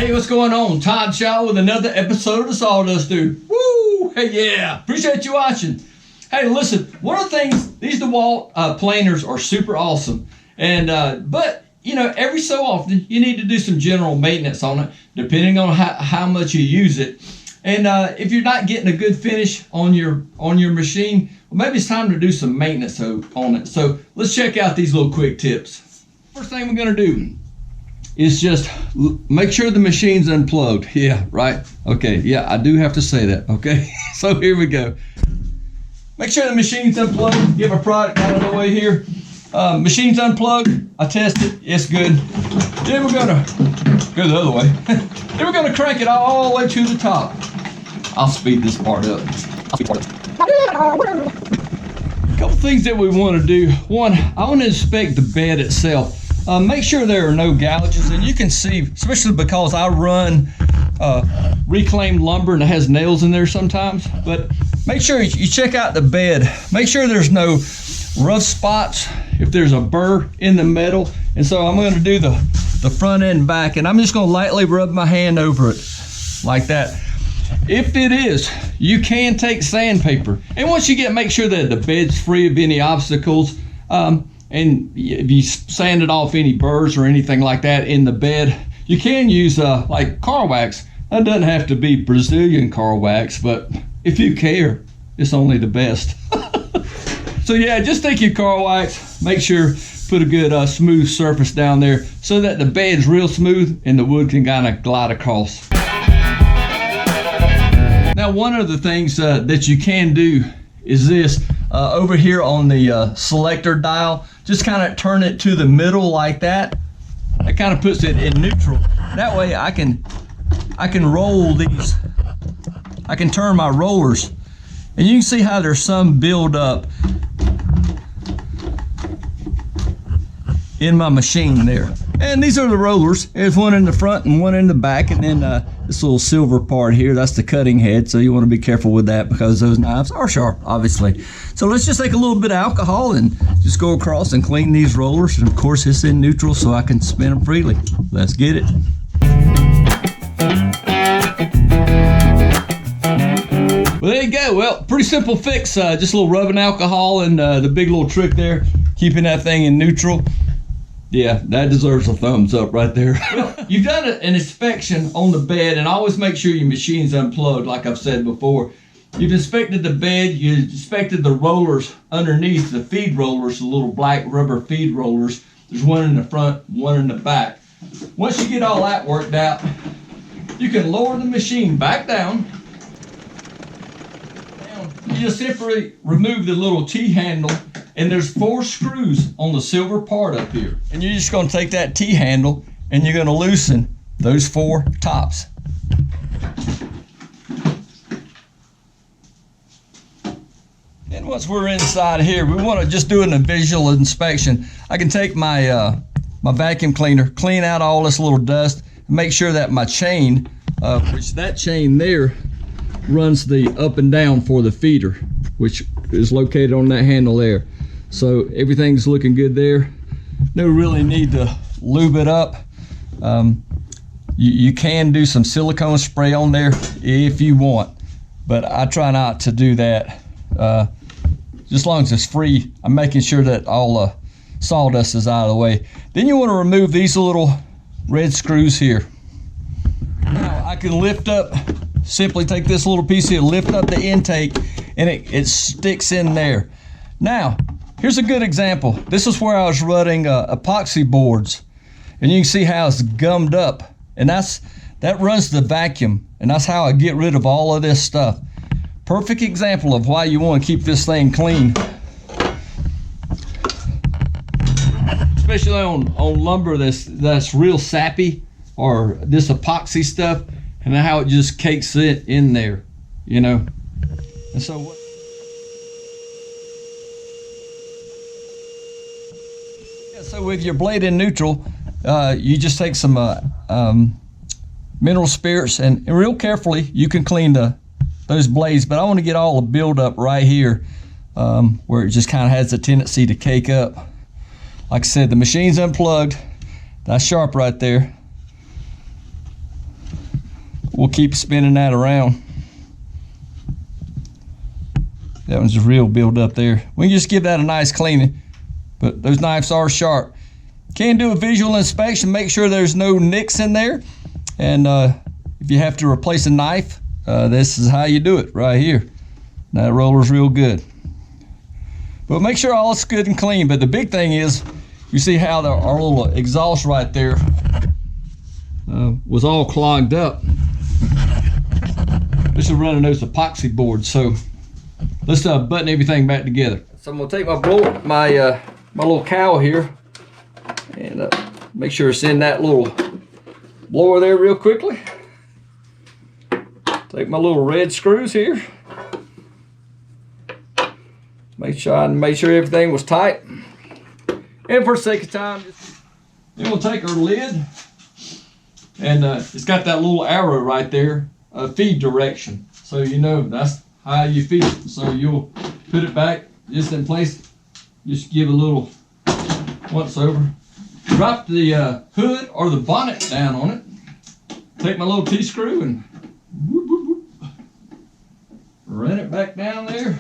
Hey, what's going on? Todd Shaw with another episode of the Sawdust Dude. Woo! Hey, yeah. Appreciate you watching. Hey, listen, one of the things, these Dewalt planers are super awesome. And but, you know, every so often, you need to do some general maintenance on it, depending on how much you use it. And if you're not getting a good finish on your machine, well, maybe it's time to do some maintenance on it. So let's check out these little quick tips. First thing we're gonna do is just make sure the machine's unplugged. Yeah, right? Okay, yeah, I do have to say that, okay? So here we go. Make sure the machine's unplugged. Get my product out of the way here. Machine's unplugged. I tested, it's good. Then we're gonna go the other way. Then we're gonna crank it all the way to the top. I'll speed this part up. A couple things that we want to do. One, I want to inspect the bed itself. Make sure there are no gouges, and you can see, especially because I run reclaimed lumber and it has nails in there sometimes, but make sure you check out the bed. Make sure there's no rough spots, if there's a burr in the metal. And so I'm going to do the front and back, and I'm just going to lightly rub my hand over it like that. If it is, you can take sandpaper, and once you make sure that the bed's free of any obstacles, and if you sanded off any burrs or anything like that in the bed, you can use like car wax. That doesn't have to be Brazilian car wax, but if you care, it's only the best. So yeah, just take your car wax, make sure, put a good smooth surface down there so that the bed's real smooth and the wood can kind of glide across. Now, one of the things that you can do is this. Over here on the selector dial, just kind of turn it to the middle like that. That kind of puts it in neutral. That way I can roll these. I can turn my rollers, and you can see how there's some build up in my machine there. And these are the rollers. There's one in the front and one in the back, and then this little silver part here, that's the cutting head, so you want to be careful with that because those knives are sharp, obviously. So let's just take a little bit of alcohol and just go across and clean these rollers, and of course it's in neutral so I can spin them freely. Let's get it. Well, there you go. Well, pretty simple fix. Just a little rubbing alcohol, and the big little trick there, keeping that thing in neutral. Yeah, that deserves a thumbs up right there. Well, you've done an inspection on the bed, and always make sure your machine's unplugged, like I've said before. You've inspected the bed, you inspected the rollers underneath, the feed rollers, the little black rubber feed rollers. There's one in the front, one in the back. Once you get all that worked out, you can lower the machine back down. You just simply remove the little T-handle, and there's 4 screws on the silver part up here. And you're just gonna take that T-handle and you're gonna loosen those 4 tops. And once we're inside here, we wanna just do a visual inspection. I can take my, my vacuum cleaner, clean out all this little dust, and make sure that my chain, which that chain there runs the up and down for the feeder, which is located on that handle there. So everything's looking good there. No really need to lube it up. You can do some silicone spray on there if you want, but I try not to do that. Just as long as it's free, I'm making sure that all the sawdust is out of the way. Then you want to remove these little red screws here. Now I can lift up, simply take this little piece here, lift up the intake, and it sticks in there. Now, here's a good example. This is where I was running epoxy boards, and you can see how it's gummed up, and that runs the vacuum, and that's how I get rid of all of this stuff. Perfect example of why you want to keep this thing clean, especially on lumber that's real sappy, or this epoxy stuff, and how it just cakes it in there, you know. And so so with your blade in neutral, you just take some mineral spirits, and real carefully you can clean those blades, but I want to get all the buildup right here, where it just kind of has a tendency to cake up. Like I said, the machine's unplugged. That's sharp right there. we'll keep spinning that around. That one's real build up there. We can just give that a nice cleaning, but those knives are sharp. Can do a visual inspection, make sure there's no nicks in there. And if you have to replace a knife, this is how you do it right here. That roller's real good. But make sure all is good and clean. But the big thing is, you see how our little exhaust right there was all clogged up. This is running those epoxy boards, so let's button everything back together. So I'm gonna take my little cowl here and make sure it's in that little blower there real quickly. Take my little red screws here. Make sure everything was tight. And for the sake of time, then we'll take our lid, and it's got that little arrow right there, feed direction. So you know that's how you feed it. So you'll put it back just in place. Just give a little once over. Drop the hood or the bonnet down on it. Take my little T-screw and whoop, whoop, whoop, run it back down there.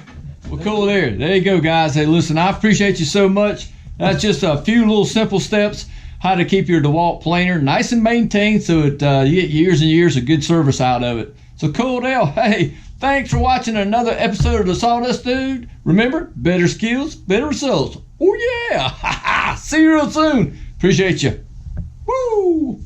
Well, cool there. There you go, guys. Hey, listen, I appreciate you so much. That's just a few little simple steps how to keep your Dewalt planer nice and maintained so you get years and years of good service out of it. So cool deal. Hey, thanks for watching another episode of the Sawdust Dude. Remember, better skills, better results. Oh yeah. See you real soon. Appreciate you. Woo!